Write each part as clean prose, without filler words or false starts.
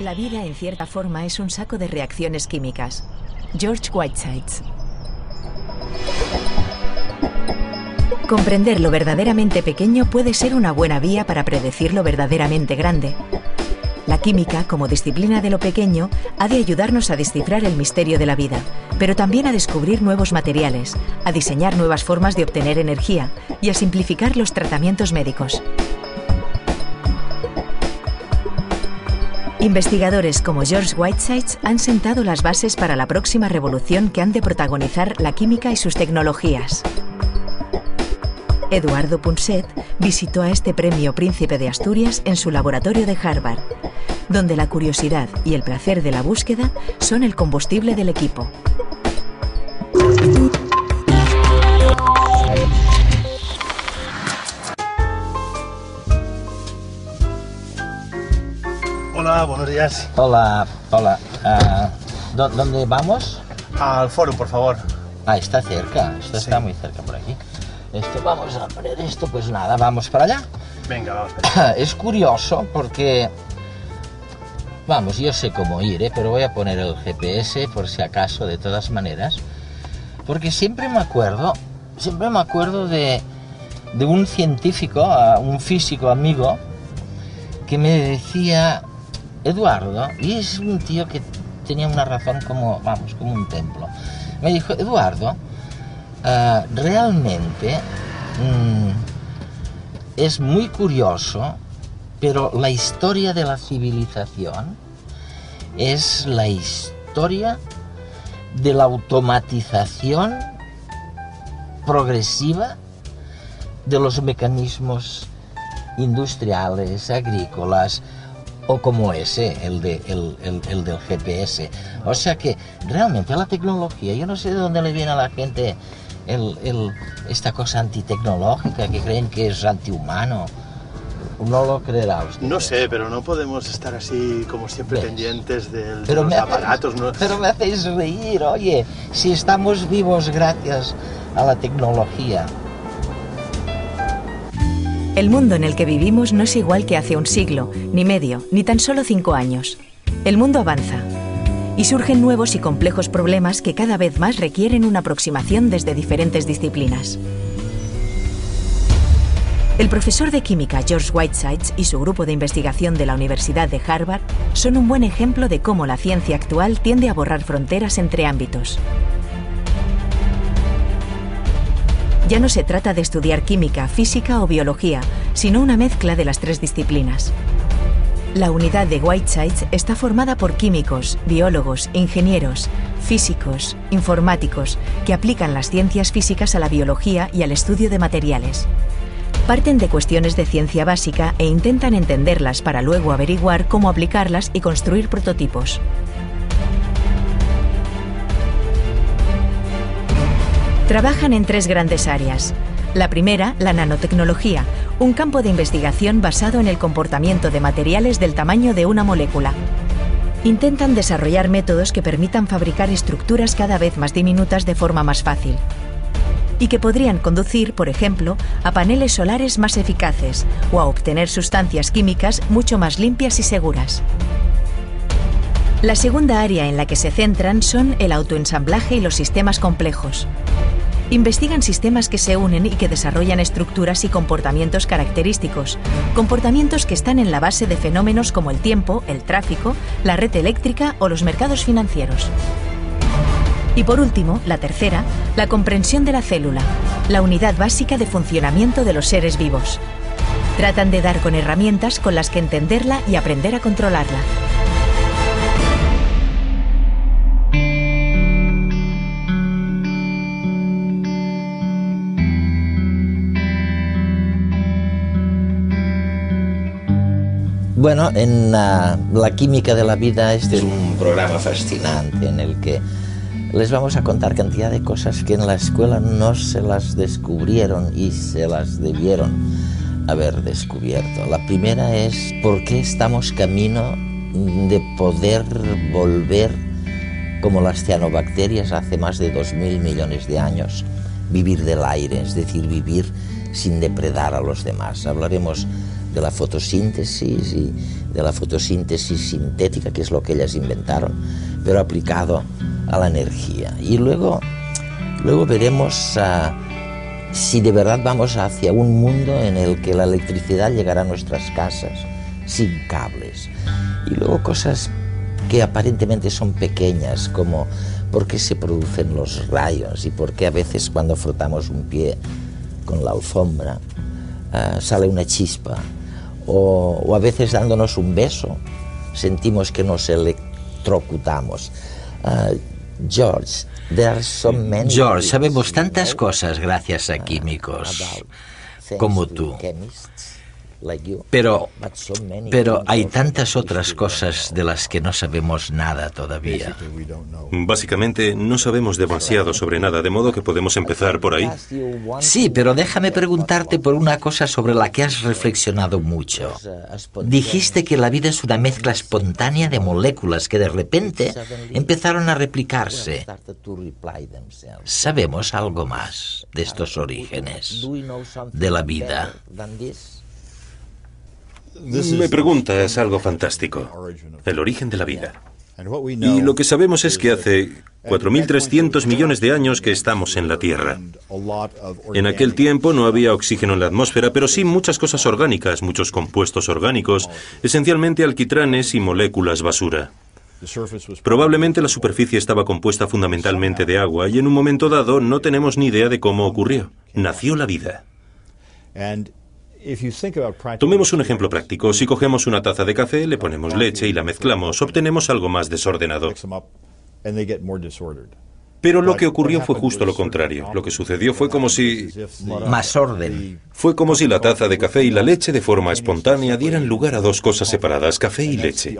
La vida, en cierta forma, es un saco de reacciones químicas. George Whitesides. Comprender lo verdaderamente pequeño puede ser una buena vía para predecir lo verdaderamente grande. La química, como disciplina de lo pequeño, ha de ayudarnos a descifrar el misterio de la vida, pero también a descubrir nuevos materiales, a diseñar nuevas formas de obtener energía y a simplificar los tratamientos médicos. Investigadores como George Whitesides han sentado las bases para la próxima revolución que han de protagonizar la química y sus tecnologías. Eduardo Punset visitó a este premio Príncipe de Asturias en su laboratorio de Harvard, donde la curiosidad y el placer de la búsqueda son el combustible del equipo. Hola, buenos días. Hola, hola. ¿Dónde vamos? Al foro, por favor. Ah, está cerca. Esto Sí. está muy cerca por aquí. Vamos a poner esto, pues nada, vamos para allá. Venga, vamos para allá. Es curioso porque... Vamos, yo sé cómo ir, pero voy a poner el GPS por si acaso, de todas maneras. Porque siempre me acuerdo de un científico, un físico amigo, que me decía... Eduardo, y es un tío que tenía una razón como un templo. Me dijo, Eduardo, realmente es muy curioso, pero la historia de la civilización es la historia de la automatización progresiva de los mecanismos industriales, agrícolas, o como ese, el del GPS. O sea que realmente la tecnología, yo no sé de dónde le viene a la gente esta cosa antitecnológica que creen que es antihumano. No lo creerá usted. No sé, pero no podemos estar así como siempre ¿Ves? pendientes de Pero los aparatos. ¿No? Pero me hacéis reír, oye, si estamos vivos gracias a la tecnología. El mundo en el que vivimos no es igual que hace un siglo, ni medio, ni tan solo 5 años. El mundo avanza y surgen nuevos y complejos problemas que cada vez más requieren una aproximación desde diferentes disciplinas. El profesor de química George Whitesides y su grupo de investigación de la Universidad de Harvard son un buen ejemplo de cómo la ciencia actual tiende a borrar fronteras entre ámbitos. Ya no se trata de estudiar química, física o biología, sino una mezcla de las 3 disciplinas. La unidad de Whitesides está formada por químicos, biólogos, ingenieros, físicos, informáticos, que aplican las ciencias físicas a la biología y al estudio de materiales. Parten de cuestiones de ciencia básica e intentan entenderlas para luego averiguar cómo aplicarlas y construir prototipos. Trabajan en 3 grandes áreas. La primera, la nanotecnología, un campo de investigación basado en el comportamiento de materiales del tamaño de una molécula. Intentan desarrollar métodos que permitan fabricar estructuras cada vez más diminutas de forma más fácil y que podrían conducir, por ejemplo, a paneles solares más eficaces o a obtener sustancias químicas mucho más limpias y seguras. La segunda área en la que se centran son el autoensamblaje y los sistemas complejos. Investigan sistemas que se unen y que desarrollan estructuras y comportamientos característicos, comportamientos que están en la base de fenómenos como el tiempo, el tráfico, la red eléctrica o los mercados financieros. Y por último, la tercera, la comprensión de la célula, la unidad básica de funcionamiento de los seres vivos. Tratan de dar con herramientas con las que entenderla y aprender a controlarla. Bueno, en la química de la vida este es un programa fascinante en el que les vamos a contar cantidad de cosas que en la escuela no se las descubrieron y se las debieron haber descubierto. La primera es por qué estamos camino de poder volver como las cianobacterias hace más de 2000 millones de años, vivir del aire, es decir, vivir sin depredar a los demás. Hablaremos de la fotosíntesis y de la fotosíntesis sintética, que es lo que ellas inventaron, pero aplicado a la energía. Y luego veremos si de verdad vamos hacia un mundo en el que la electricidad llegará a nuestras casas sin cables. Y luego cosas que aparentemente son pequeñas, como por qué se producen los rayos y por qué a veces cuando frotamos un pie con la alfombra sale una chispa, o a veces dándonos un beso sentimos que nos electrocutamos. George, sabemos tantas cosas gracias a químicos como tú. Pero hay tantas otras cosas de las que no sabemos nada todavía. Básicamente, no sabemos demasiado sobre nada, de modo que podemos empezar por ahí. Sí, pero déjame preguntarte por una cosa sobre la que has reflexionado mucho. Dijiste que la vida es una mezcla espontánea de moléculas que de repente empezaron a replicarse. ¿Sabemos algo más de estos orígenes de la vida? Me preguntas algo fantástico, el origen de la vida. Y lo que sabemos es que hace 4.300 millones de años que estamos en la Tierra. En aquel tiempo no había oxígeno en la atmósfera, pero sí muchas cosas orgánicas, muchos compuestos orgánicos, esencialmente alquitranes y moléculas basura. Probablemente la superficie estaba compuesta fundamentalmente de agua y en un momento dado no tenemos ni idea de cómo ocurrió. Nació la vida. Tomemos un ejemplo práctico. Si cogemos una taza de café, le ponemos leche y la mezclamos, obtenemos algo más desordenado. Pero lo que ocurrió fue justo lo contrario. Lo que sucedió fue como si... Más orden. Fue como si la taza de café y la leche de forma espontánea dieran lugar a dos cosas separadas, café y leche.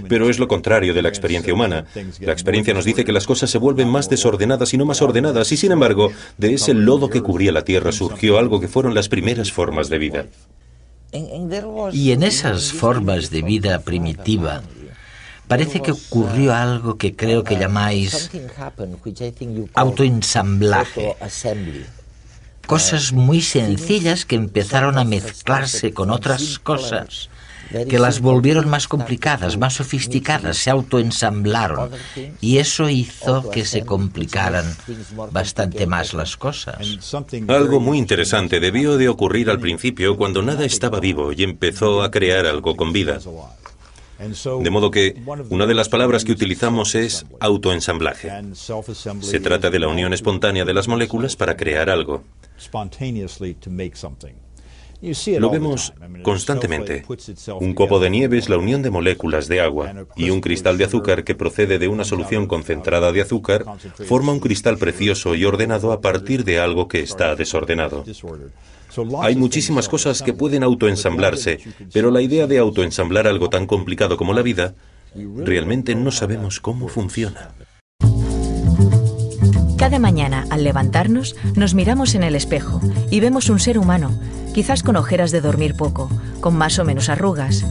Pero es lo contrario de la experiencia humana. La experiencia nos dice que las cosas se vuelven más desordenadas y no más ordenadas, y sin embargo, de ese lodo que cubría la tierra surgió algo que fueron las primeras formas de vida. Y en esas formas de vida primitiva, parece que ocurrió algo que creo que llamáis autoensamblaje. Cosas muy sencillas que empezaron a mezclarse con otras cosas, que las volvieron más complicadas, más sofisticadas, se autoensamblaron. Y eso hizo que se complicaran bastante más las cosas. Algo muy interesante debió de ocurrir al principio cuando nada estaba vivo y empezó a crear algo con vida. De modo que una de las palabras que utilizamos es autoensamblaje. Se trata de la unión espontánea de las moléculas para crear algo. Lo vemos constantemente. Un copo de nieve es la unión de moléculas de agua, y un cristal de azúcar que procede de una solución concentrada de azúcar forma un cristal precioso y ordenado a partir de algo que está desordenado. Hay muchísimas cosas que pueden autoensamblarse, pero la idea de autoensamblar algo tan complicado como la vida, realmente no sabemos cómo funciona. Cada mañana, al levantarnos, nos miramos en el espejo y vemos un ser humano, quizás con ojeras de dormir poco, con más o menos arrugas,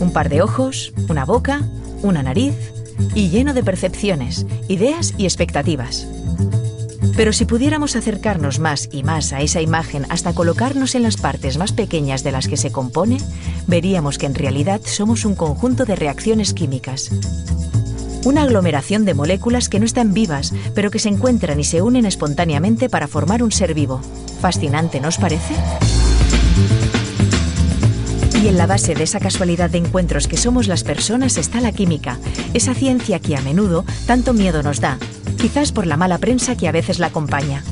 un par de ojos, una boca, una nariz y lleno de percepciones, ideas y expectativas. Pero si pudiéramos acercarnos más y más a esa imagen hasta colocarnos en las partes más pequeñas de las que se compone, veríamos que en realidad somos un conjunto de reacciones químicas. Una aglomeración de moléculas que no están vivas, pero que se encuentran y se unen espontáneamente para formar un ser vivo. Fascinante, ¿no os parece? Y en la base de esa casualidad de encuentros que somos las personas está la química, esa ciencia que a menudo tanto miedo nos da, quizás por la mala prensa que a veces la acompaña.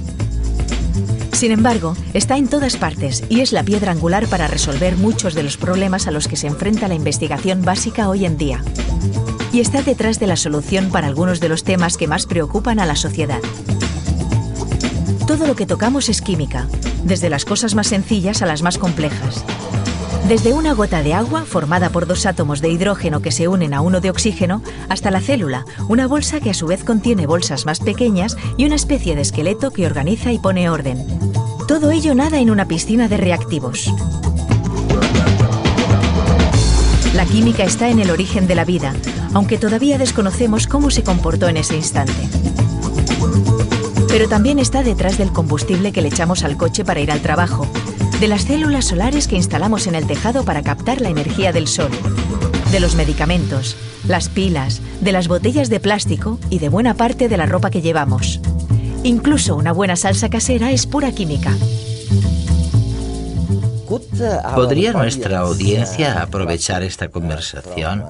Sin embargo, está en todas partes y es la piedra angular para resolver muchos de los problemas a los que se enfrenta la investigación básica hoy en día. Y está detrás de la solución para algunos de los temas que más preocupan a la sociedad. Todo lo que tocamos es química, desde las cosas más sencillas a las más complejas. Desde una gota de agua formada por dos átomos de hidrógeno que se unen a uno de oxígeno, hasta la célula, una bolsa que a su vez contiene bolsas más pequeñas y una especie de esqueleto que organiza y pone orden. Todo ello nada en una piscina de reactivos. La química está en el origen de la vida, aunque todavía desconocemos cómo se comportó en ese instante. Pero también está detrás del combustible que le echamos al coche para ir al trabajo, de las células solares que instalamos en el tejado para captar la energía del sol, de los medicamentos, las pilas, de las botellas de plástico y de buena parte de la ropa que llevamos. Incluso una buena salsa casera es pura química. ¿Podría nuestra audiencia aprovechar esta conversación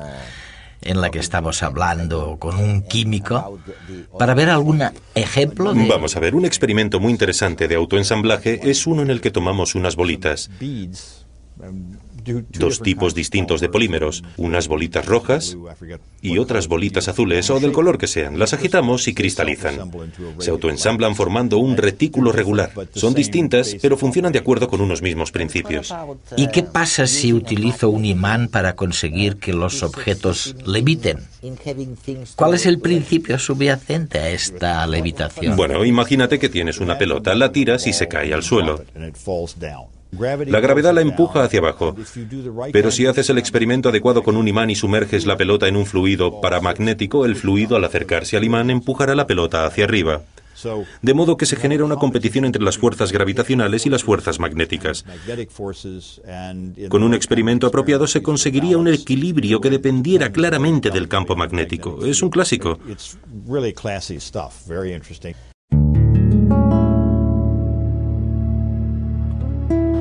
en la que estamos hablando con un químico para ver algún ejemplo de... Vamos a ver, un experimento muy interesante de autoensamblaje es uno en el que tomamos unas bolitas. Dos tipos distintos de polímeros, unas bolitas rojas y otras bolitas azules o del color que sean. Las agitamos y cristalizan. Se autoensamblan formando un retículo regular. Son distintas, pero funcionan de acuerdo con unos mismos principios. ¿Y qué pasa si utilizo un imán para conseguir que los objetos leviten? ¿Cuál es el principio subyacente a esta levitación? Bueno, imagínate que tienes una pelota, la tiras y se cae al suelo. La gravedad la empuja hacia abajo, pero si haces el experimento adecuado con un imán y sumerges la pelota en un fluido paramagnético, el fluido al acercarse al imán empujará la pelota hacia arriba. De modo que se genera una competición entre las fuerzas gravitacionales y las fuerzas magnéticas. Con un experimento apropiado se conseguiría un equilibrio que dependiera claramente del campo magnético. Es un clásico.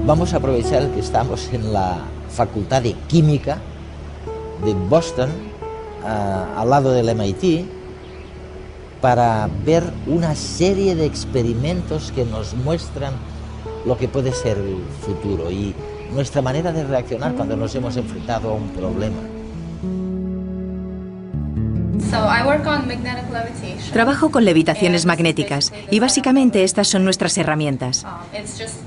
Vamos a aprovechar que estamos en la Facultad de Química de Boston, al lado del MIT, para ver una serie de experimentos que nos muestran lo que puede ser el futuro y nuestra manera de reaccionar cuando nos hemos enfrentado a un problema. Trabajo con levitaciones magnéticas y básicamente estas son nuestras herramientas.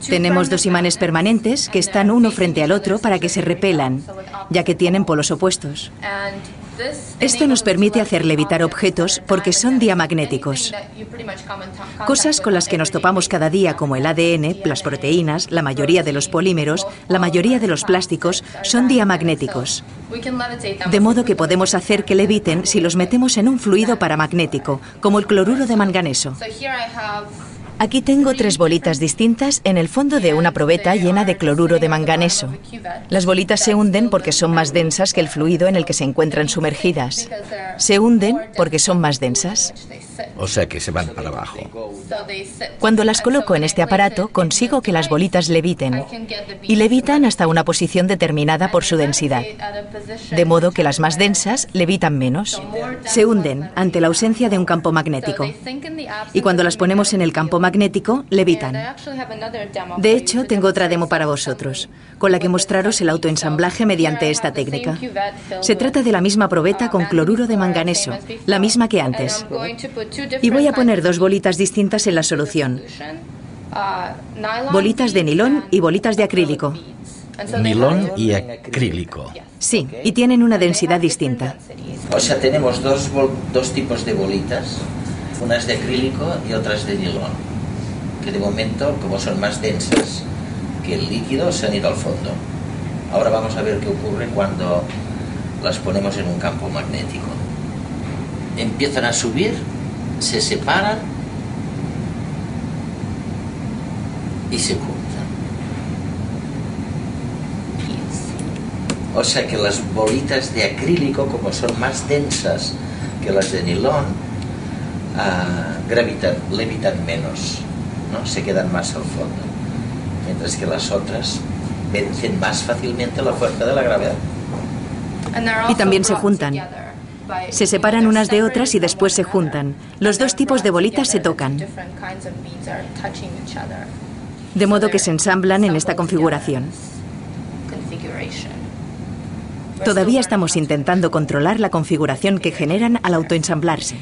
Tenemos dos imanes permanentes que están uno frente al otro para que se repelan, ya que tienen polos opuestos. Esto nos permite hacer levitar objetos porque son diamagnéticos. Cosas con las que nos topamos cada día como el ADN, las proteínas, la mayoría de los polímeros, la mayoría de los plásticos son diamagnéticos. De modo que podemos hacer que leviten si los metemos en un fluido paramagnético, como el cloruro de manganeso. Aquí tengo 3 bolitas distintas en el fondo de una probeta llena de cloruro de manganeso. Las bolitas se hunden porque son más densas que el fluido en el que se encuentran sumergidas. Se hunden porque son más densas. O sea que se van para abajo. Cuando las coloco en este aparato, consigo que las bolitas leviten. Y levitan hasta una posición determinada por su densidad. De modo que las más densas levitan menos. Se hunden ante la ausencia de un campo magnético. Y cuando las ponemos en el campo magnético, levitan. De hecho, tengo otra demo para vosotros, con la que mostraros el autoensamblaje mediante esta técnica. Se trata de la misma probeta con cloruro de manganeso, la misma que antes. Y voy a poner 2 bolitas distintas en la solución. Bolitas de nilón y bolitas de acrílico. Nilón y acrílico. Sí, y tienen una densidad distinta. O sea, tenemos dos tipos de bolitas, unas de acrílico y otras de nilón, que de momento, como son más densas que el líquido, se han ido al fondo. Ahora vamos a ver qué ocurre cuando las ponemos en un campo magnético. Empiezan a subir, se separan y se juntan. O sea que las bolitas de acrílico, como son más densas que las de nilón, levitan menos, ¿no? Se quedan más al fondo, mientras que las otras vencen más fácilmente la fuerza de la gravedad. Y también se juntan. Se separan unas de otras y después se juntan. Los 2 tipos de bolitas se tocan. De modo que se ensamblan en esta configuración. Todavía estamos intentando controlar la configuración que generan al autoensamblarse.